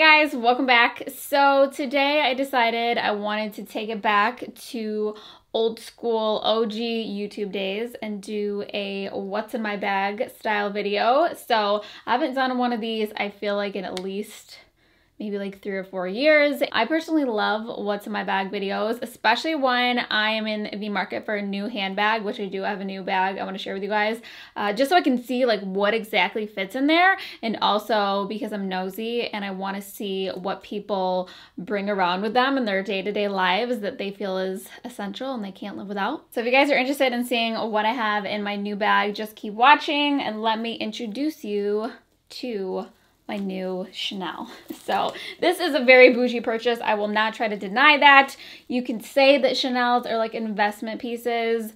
guys, welcome back. So today I decided I wanted to take it back to old school OG YouTube days and do a what's in my bag style video. So I haven't done one of these, I feel like, in at least maybe like 3 or 4 years. I personally love what's in my bag videos, especially when I am in the market for a new handbag, which I do have a new bag I want to share with you guys, just so I can see like what exactly fits in there, and also because I'm nosy and I want to see what people bring around with them in their day-to-day lives that they feel is essential and they can't live without. So if you guys are interested in seeing what I have in my new bag, just keep watching and let me introduce you to my new Chanel. So this is a very bougie purchase. I will not try to deny that. You can say that Chanel's are like investment pieces.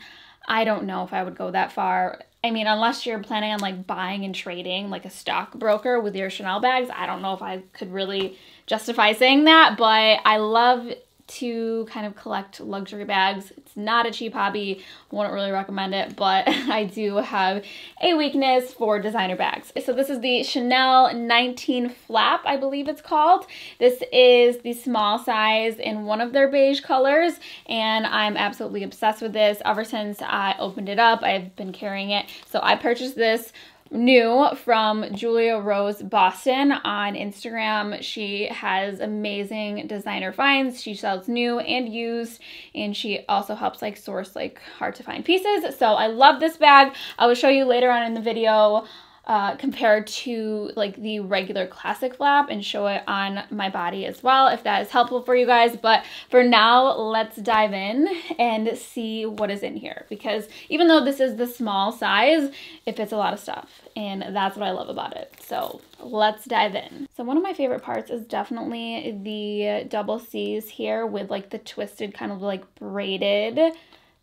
I don't know if I would go that far. I mean, unless you're planning on like buying and trading like a stockbroker with your Chanel bags, I don't know if I could really justify saying that, but I love to kind of collect luxury bags. It's not a cheap hobby, wouldn't really recommend it, but I do have a weakness for designer bags. So this is the Chanel 19 Flap, I believe it's called. This is the small size in one of their beige colors, and I'm absolutely obsessed with this. Ever since I opened it up, I've been carrying it. So I purchased this new from Julia Rose Boston on Instagram. She has amazing designer finds. She sells new and used, and she also helps like source like hard to find pieces. So I love this bag. I will show you later on in the video compared to like the regular classic flap and show it on my body as well, if that is helpful for you guys. But for now, let's dive in and see what is in here, because even though this is the small size, it fits a lot of stuff, and that's what I love about it. So let's dive in. So one of my favorite parts is definitely the double C's here with like the twisted kind of like braided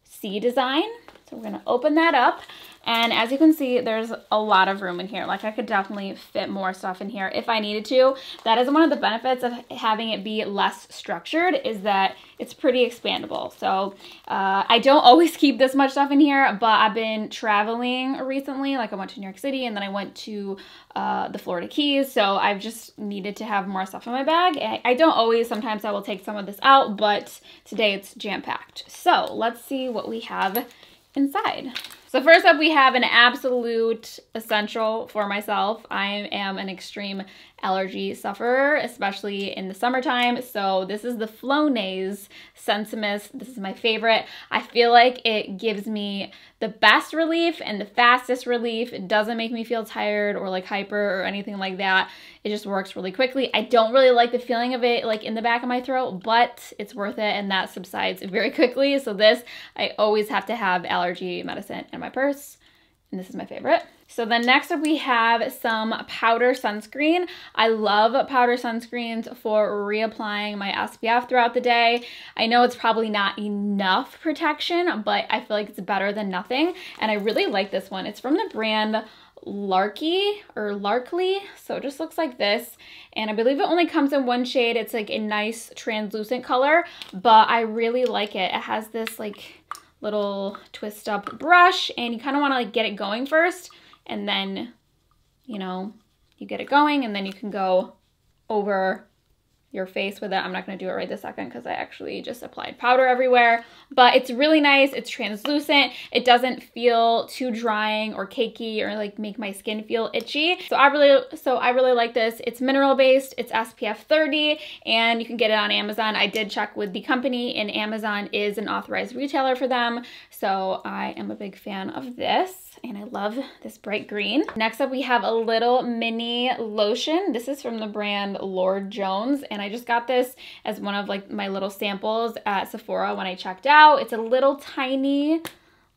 C design. So we're gonna open that up. And as you can see, there's a lot of room in here. Like I could definitely fit more stuff in here if I needed to. That is one of the benefits of having it be less structured, is that it's pretty expandable. So I don't always keep this much stuff in here, but I've been traveling recently. Like I went to New York City and then I went to the Florida Keys. So I've just needed to have more stuff in my bag. I don't always, sometimes I will take some of this out, but today it's jam-packed. So let's see what we have inside. So first up, we have an absolute essential for myself. I am an extreme allergy sufferer, especially in the summertime. So this is the Flonase Sensimus. This is my favorite. I feel like it gives me the best relief and the fastest relief. It doesn't make me feel tired or like hyper or anything like that. It just works really quickly. I don't really like the feeling of it like in the back of my throat, but it's worth it, and that subsides very quickly. So this, I always have to have allergy medicine in my purse, and this is my favorite. So then next up we have some powder sunscreen. I love powder sunscreens for reapplying my SPF throughout the day. I know it's probably not enough protection, but I feel like it's better than nothing. And I really like this one. It's from the brand Larky. So it just looks like this. And I believe it only comes in one shade. It's like a nice translucent color, but I really like it. It has this like little twist up brush, and you kind of want to like get it going first, and then, you know, you get it going and then you can go over your face with it. I'm not going to do it right this second because I actually just applied powder everywhere, but it's really nice. It's translucent. It doesn't feel too drying or cakey or like make my skin feel itchy. So I really like this. It's mineral based. It's SPF 30, and you can get it on Amazon. I did check with the company, and Amazon is an authorized retailer for them. So I am a big fan of this, and I love this bright green. Next up, we have a little mini lotion. This is from the brand Lord Jones, and I just got this as one of like my little samples at Sephora when I checked out. It's a little tiny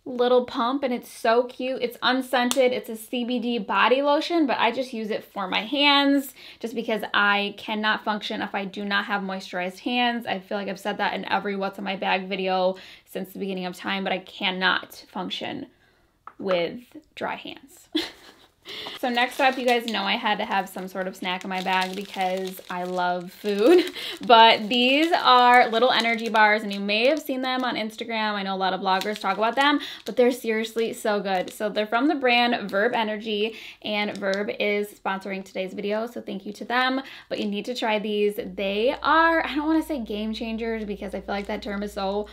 little pump, and it's so cute. It's unscented. It's a CBD body lotion, but I just use it for my hands just because I cannot function if I do not have moisturized hands. I feel like I've said that in every what's in my bag video since the beginning of time, but I cannot function with dry hands. So next up, you guys know I had to have some sort of snack in my bag because I love food. But these are little energy bars, and you may have seen them on Instagram. I know a lot of bloggers talk about them, but they're seriously so good. So they're from the brand Verb Energy, and Verb is sponsoring today's video, so thank you to them. But you need to try these. They are, I don't want to say game changers because I feel like that term is so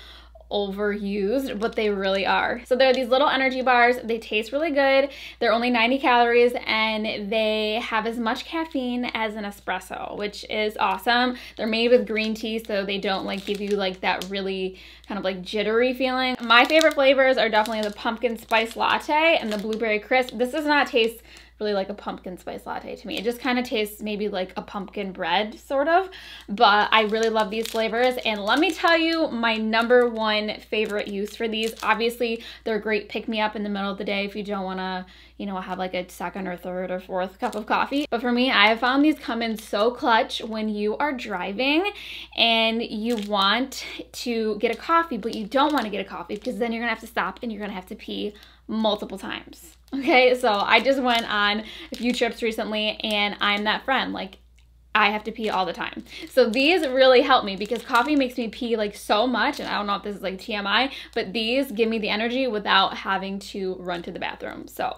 overused, but they really are. So they're these little energy bars. They taste really good. They're only 90 calories and they have as much caffeine as an espresso, which is awesome. They're made with green tea, so they don't like give you like that really kind of like jittery feeling. My favorite flavors are definitely the pumpkin spice latte and the blueberry crisp. This does not taste really like a pumpkin spice latte to me. It just kind of tastes maybe like a pumpkin bread sort of, but I really love these flavors. And let me tell you my #1 favorite use for these. Obviously they're a great pick-me-up in the middle of the day if you don't want to, you know, have like a second or third or fourth cup of coffee. But for me, I have found these come in so clutch when you are driving and you want to get a coffee, but you don't want to get a coffee because then you're gonna have to stop and you're gonna have to pee multiple times. Okay, so I just went on a few trips recently and I'm that friend. Like, I have to pee all the time. So these really help me because coffee makes me pee like so much, and I don't know if this is like TMI, but these give me the energy without having to run to the bathroom. So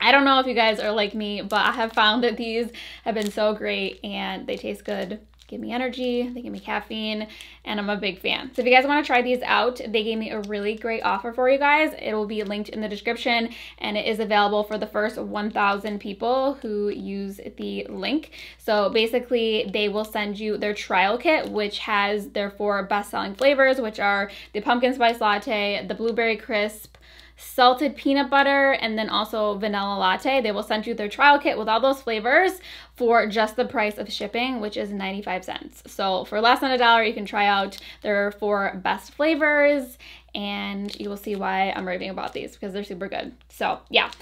I don't know if you guys are like me, but I have found that these have been so great and they taste good. Give me energy, they give me caffeine, and I'm a big fan. So if you guys want to try these out, they gave me a really great offer for you guys. It will be linked in the description, and it is available for the first 1,000 people who use the link. So basically, they will send you their trial kit, which has their 4 best-selling flavors, which are the pumpkin spice latte, the blueberry crisp, salted peanut butter, and then also vanilla latte. They will send you their trial kit with all those flavors for just the price of shipping, which is 95 cents. So for less than $1, you can try out their 4 best flavors, and you will see why I'm raving about these because they're super good. So yeah,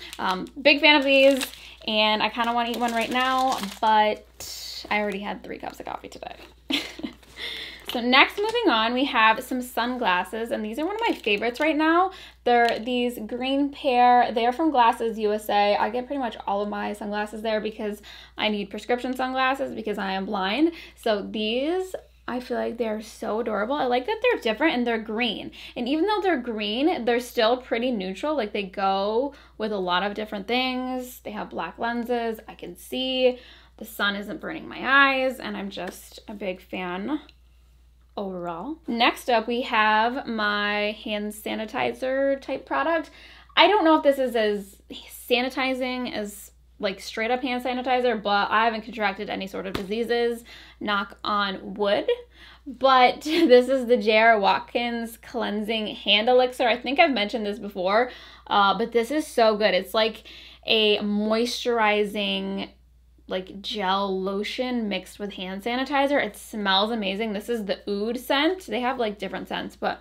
big fan of these, and I kind of want to eat one right now, but I already had 3 cups of coffee today. So next, moving on, we have some sunglasses, and these are one of my favorites right now. They're these green pair. They are from Glasses USA. I get pretty much all of my sunglasses there because I need prescription sunglasses because I am blind. So these, I feel like they're so adorable. I like that they're different and they're green. And even though they're green, they're still pretty neutral. Like, they go with a lot of different things. They have black lenses. I can see. The sun isn't burning my eyes, and I'm just a big fan overall. Next up, we have my hand sanitizer type product. I don't know if this is as sanitizing as like straight up hand sanitizer, but I haven't contracted any sort of diseases, knock on wood. But this is the JR Watkins Cleansing Hand Elixir. I think I've mentioned this before, but this is so good. It's like a moisturizing like gel lotion mixed with hand sanitizer. It smells amazing. This is the Oud scent. They have like different scents, but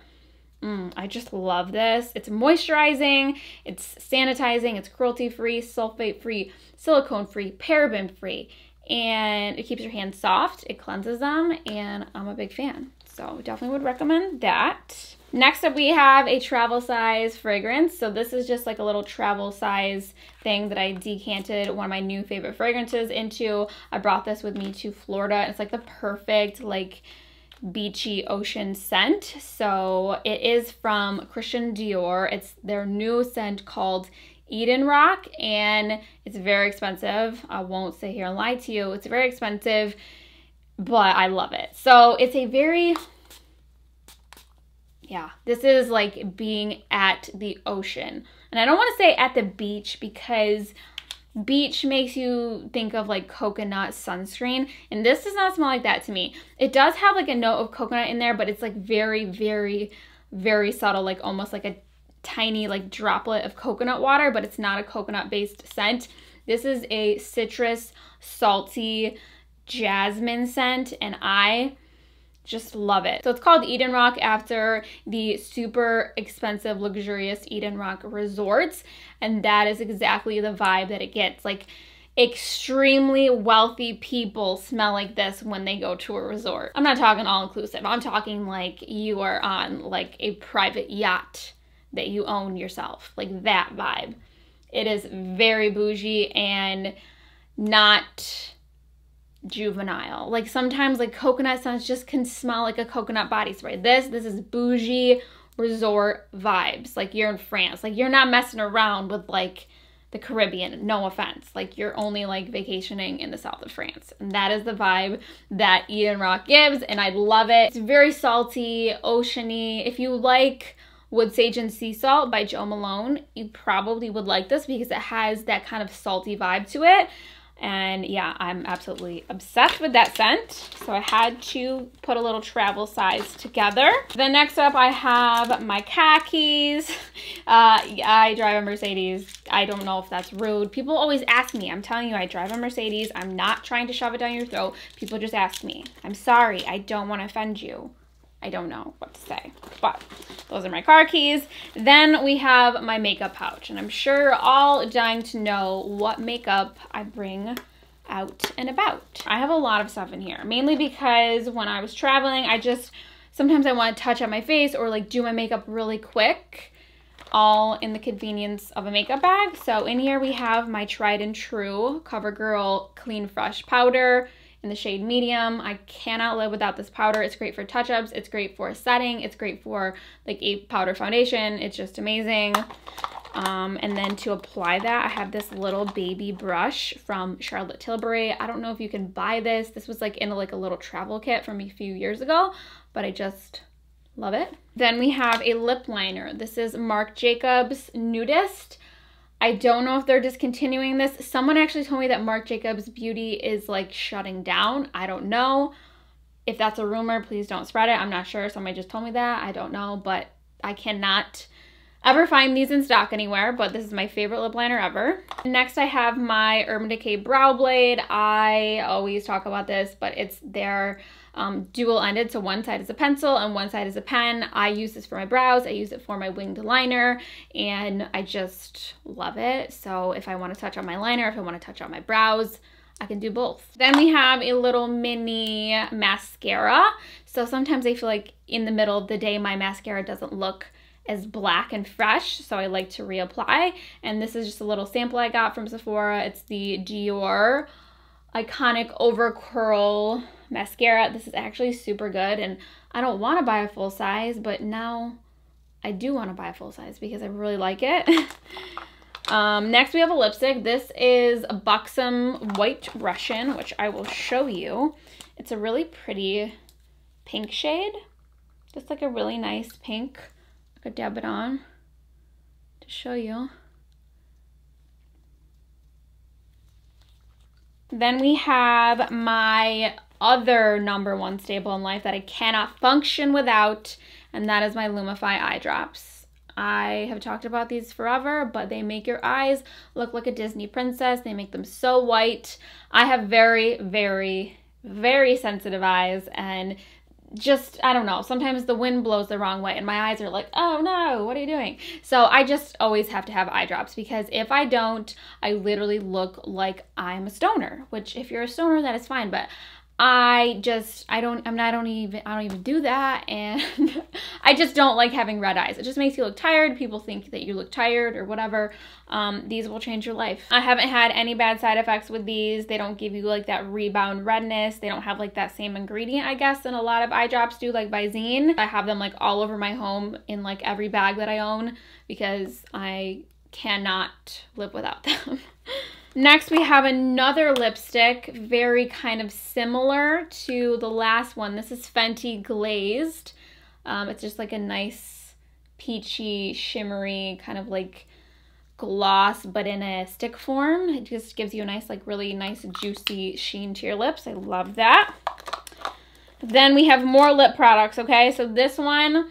I just love this. It's moisturizing, it's sanitizing, it's cruelty-free, sulfate-free, silicone-free, paraben-free, and it keeps your hands soft, it cleanses them, and I'm a big fan. So definitely would recommend that. Next up, we have a travel size fragrance. So this is just like a little travel size thing that I decanted one of my new favorite fragrances into. I brought this with me to Florida. It's like the perfect like beachy ocean scent. So it is from Christian Dior. It's their new scent called Eden Rock, and it's very expensive. I won't sit here and lie to you. It's very expensive, but I love it. So it's a very... yeah, this is like being at the ocean. And I don't want to say at the beach because beach makes you think of like coconut sunscreen. And this does not smell like that to me. It does have like a note of coconut in there, but it's like very, very, very subtle, like almost like a tiny like droplet of coconut water, but it's not a coconut based scent. This is a citrus, salty jasmine scent, and I just love it. So it's called Eden Rock after the super expensive, luxurious Eden Rock resorts. And that is exactly the vibe that it gets. Like, extremely wealthy people smell like this when they go to a resort. I'm not talking all inclusive. I'm talking like you are on like a private yacht that you own yourself. Like that vibe. It is very bougie and not juvenile. Like sometimes like coconut scents just can smell like a coconut body spray. This is bougie resort vibes. Like you're in France. Like you're not messing around with like the Caribbean, no offense. Like you're only like vacationing in the south of France. And that is the vibe that Eden Rock gives, and I love it. It's very salty, oceany. If you like Wood Sage and Sea Salt by Jo Malone, you probably would like this because it has that kind of salty vibe to it. And yeah, I'm absolutely obsessed with that scent. So I had to put a little travel size together. Then next up I have my khakis. I drive a Mercedes. I don't know if that's rude. People always ask me. I'm telling you, I drive a Mercedes. I'm not trying to shove it down your throat. People just ask me. I'm sorry. I don't want to offend you. I don't know what to say, but those are my car keys. Then we have my makeup pouch, and I'm sure you're all dying to know what makeup I bring out and about. I have a lot of stuff in here, mainly because when I was traveling, sometimes I want to touch up my face or like do my makeup really quick, all in the convenience of a makeup bag. So in here we have my tried and true CoverGirl Clean Fresh powder in the shade medium. I cannot live without this powder. It's great for touch-ups. It's great for setting. It's great for like a powder foundation. It's just amazing. And then to apply that, I have this little baby brush from Charlotte Tilbury. I don't know if you can buy this. This was like in like a little travel kit from a few years ago, but I just love it. Then we have a lip liner. This is Marc Jacobs Nudist. I don't know if they're discontinuing this. Someone actually told me that Marc Jacobs Beauty is like shutting down. I don't know. If that's a rumor, please don't spread it. I'm not sure. Somebody just told me that. I don't know, but I cannot ever find these in stock anywhere, but this is my favorite lip liner ever. Next, I have my Urban Decay Brow Blade. I always talk about this, but it's their dual-ended, so one side is a pencil and one side is a pen. I use this for my brows. I use it for my winged liner, and I just love it. So if I want to touch on my liner, if I want to touch on my brows, I can do both. Then we have a little mini mascara. So sometimes I feel like in the middle of the day, my mascara doesn't look as black and fresh, so I like to reapply. And this is just a little sample I got from Sephora. It's the Dior Iconic Over Curl mascara. This is actually super good, and I don't want to buy a full size, but now I do want to buy a full size because I really like it. Next we have a lipstick. This is a Buxom White Russian, which I will show you. It's a really pretty pink shade, just like a really nice pink. I could dab it on to show you. Then we have my other #1 staple in life that I cannot function without, and that is my Lumify Eye Drops. I have talked about these forever, but they make your eyes look like a Disney princess. They make them so white. I have very, very, very sensitive eyes, and just, I don't know, sometimes the wind blows the wrong way and my eyes are like, oh no, what are you doing? So I just always have to have eye drops, because if I don't, I literally look like I'm a stoner, which if you're a stoner, that is fine, but I don't even do that, and I just don't like having red eyes. It just makes you look tired. People think that you look tired or whatever. These will change your life. I haven't had any bad side effects with these. They don't give you like that rebound redness. They don't have like that same ingredient, I guess, and a lot of eye drops do, like Visine. I have them like all over my home in like every bag that I own because I cannot live without them. Next, we have another lipstick, very kind of similar to the last one. This is Fenty Glazed. It's just like a nice peachy, shimmery, kind of like gloss, but in a stick form. It just gives you a nice, like really nice, juicy sheen to your lips. I love that. Then we have more lip products, okay? So this one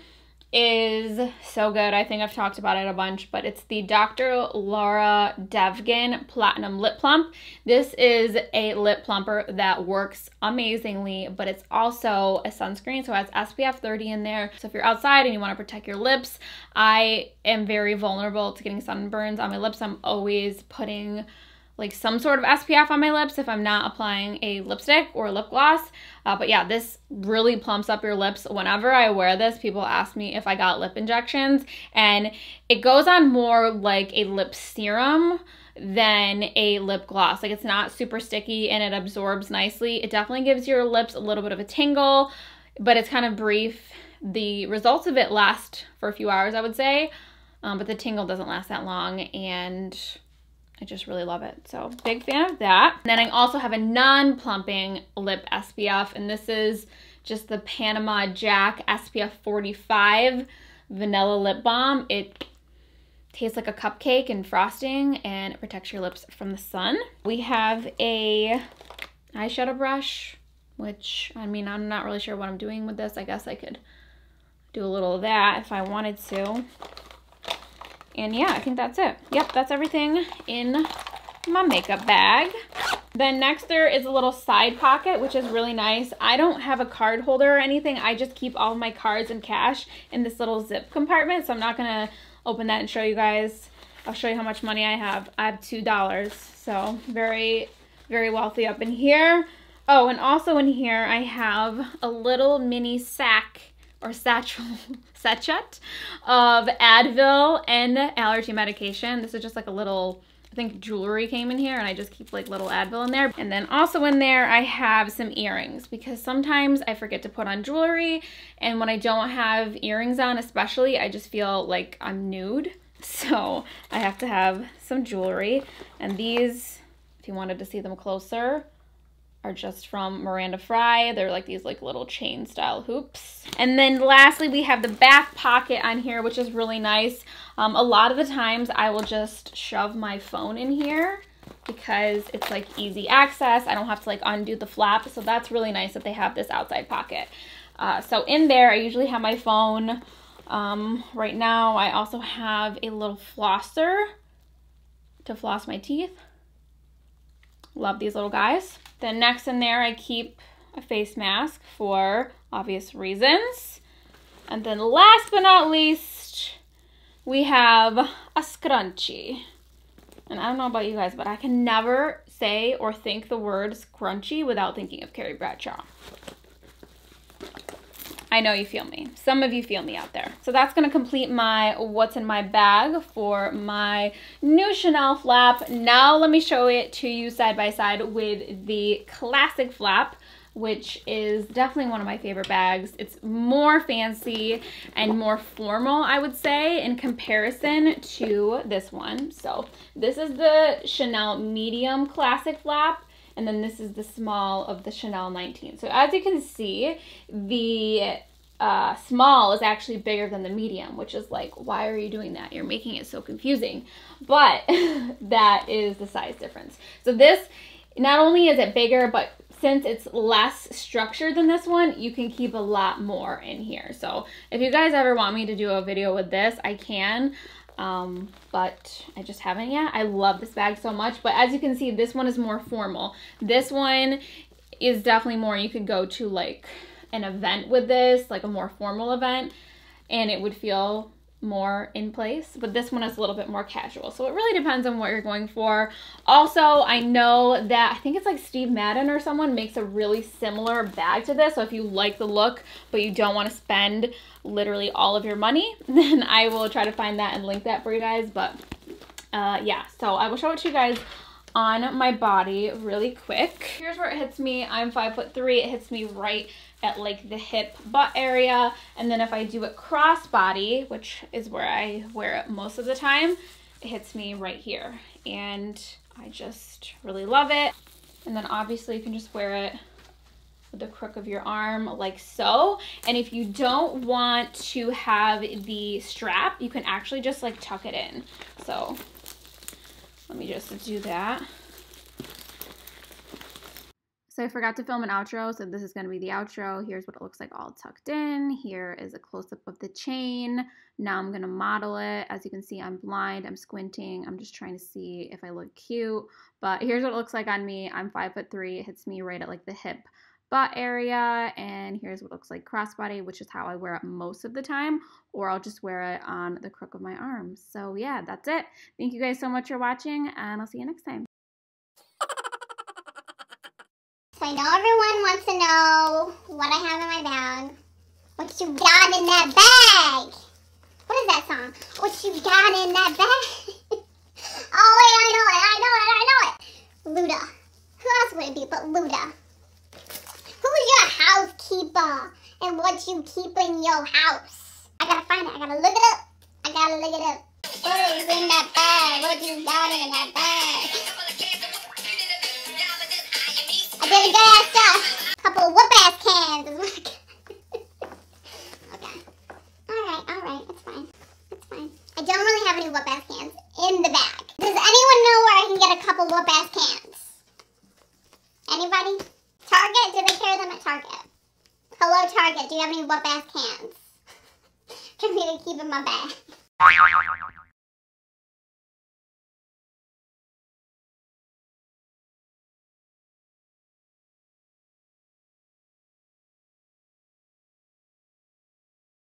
is so good. I think I've talked about it a bunch, but it's the Dr. Laura Devgan Platinum Lip Plump. This is a lip plumper that works amazingly, but it's also a sunscreen, so it has SPF 30 in there. So if you're outside and you want to protect your lips, I am very vulnerable to getting sunburns on my lips. I'm always putting like some sort of SPF on my lips if I'm not applying a lipstick or lip gloss. But yeah, this really plumps up your lips. Whenever I wear this, people ask me if I got lip injections, and it goes on more like a lip serum than a lip gloss. Like, it's not super sticky and it absorbs nicely. It definitely gives your lips a little bit of a tingle, but it's kind of brief. The results of it last for a few hours, I would say, but the tingle doesn't last that long, and I just really love it. So big fan of that. And then I also have a non-plumping lip SPF, and this is just the Panama Jack SPF 45 Vanilla Lip Balm. It tastes like a cupcake and frosting, and it protects your lips from the sun. We have a eyeshadow brush, which, I mean, I'm not really sure what I'm doing with this. I guess I could do a little of that if I wanted to. And yeah, I think that's it. Yep, that's everything in my makeup bag. Then next there is a little side pocket, which is really nice. I don't have a card holder or anything. I just keep all of my cards and cash in this little zip compartment, so I'm not gonna open that and show you guys. I'll show you how much money I have. I have $2, so very, very wealthy up in here. Oh, and also in here I have a little mini sack or satchel, sachet of Advil and allergy medication. This is just like a little, I think jewelry came in here, and I just keep like little Advil in there. And then also in there I have some earrings, because sometimes I forget to put on jewelry, and when I don't have earrings on especially, I just feel like I'm nude. So I have to have some jewelry. And these, if you wanted to see them closer, are just from Miranda Frye. They're like these like little chain style hoops. And then lastly, we have the back pocket on here, which is really nice. A lot of the times I will just shove my phone in here because it's like easy access. I don't have to like undo the flap. So that's really nice that they have this outside pocket. So in there, I usually have my phone. Right now, I also have a little flosser to floss my teeth. Love these little guys. Then next in there, I keep a face mask for obvious reasons. And then last but not least, we have a scrunchie. And I don't know about you guys, but I can never say or think the word scrunchie without thinking of Carrie Bradshaw. I know you feel me. Some of you feel me out there. So that's gonna complete my what's in my bag for my new Chanel flap. Now let me show it to you side by side with the classic flap, which is definitely one of my favorite bags. It's more fancy and more formal, I would say, in comparison to this one. So this is the Chanel medium classic flap, and then this is the small of the Chanel 19. So as you can see, the small is actually bigger than the medium, which is like, why are you doing that? You're making it so confusing. But that is the size difference. So this, not only is it bigger, but since it's less structured than this one, you can keep a lot more in here. So if you guys ever want me to do a video with this, I can. But I just haven't yet. I love this bag so much, but as you can see, this one is more formal. This one is definitely more, you could go to like an event with this, like a more formal event, and it would feel more in place, but this one is a little bit more casual. So it really depends on what you're going for. Also, I know that, I think it's like Steve Madden or someone makes a really similar bag to this. So if you like the look, but you don't want to spend literally all of your money, then I will try to find that and link that for you guys. But yeah, so I will show it to you guys on my body really quick. Here's where it hits me. I'm 5'3". It hits me right at like the hip butt area, and then if I do it crossbody, which is where I wear it most of the time, it hits me right here, and I just really love it. And then obviously you can just wear it with the crook of your arm like so. And if you don't want to have the strap, you can actually just like tuck it in. So let me just do that. So I forgot to film an outro, so this is going to be the outro. Here's what it looks like all tucked in. Here is a close-up of the chain. Now I'm going to model it. As you can see, I'm blind, I'm squinting. I'm just trying to see if I look cute. But here's what it looks like on me. I'm 5'3". It hits me right at like the hip butt area. And here's what it looks like crossbody, which is how I wear it most of the time. Or I'll just wear it on the crook of my arm. So yeah, that's it. Thank you guys so much for watching, and I'll see you next time. I know everyone wants to know what I have in my bag. What you got in that bag? What is that song? What you got in that bag? Oh wait, I know it. Luda. Who else would it be but Luda? Who's your housekeeper? And what you keep in your house? I gotta find it. I gotta look it up. What is in that bag? What you got in that bag? I did a good ass stuff. Couple of whoop ass cans. Okay. Alright. It's fine. I don't really have any whoop ass cans in the bag. Does anyone know where I can get a couple whoop ass cans? Anybody? Target? Do they carry them at Target? Hello Target, do you have any whoop ass cans? For me to keep in my bag.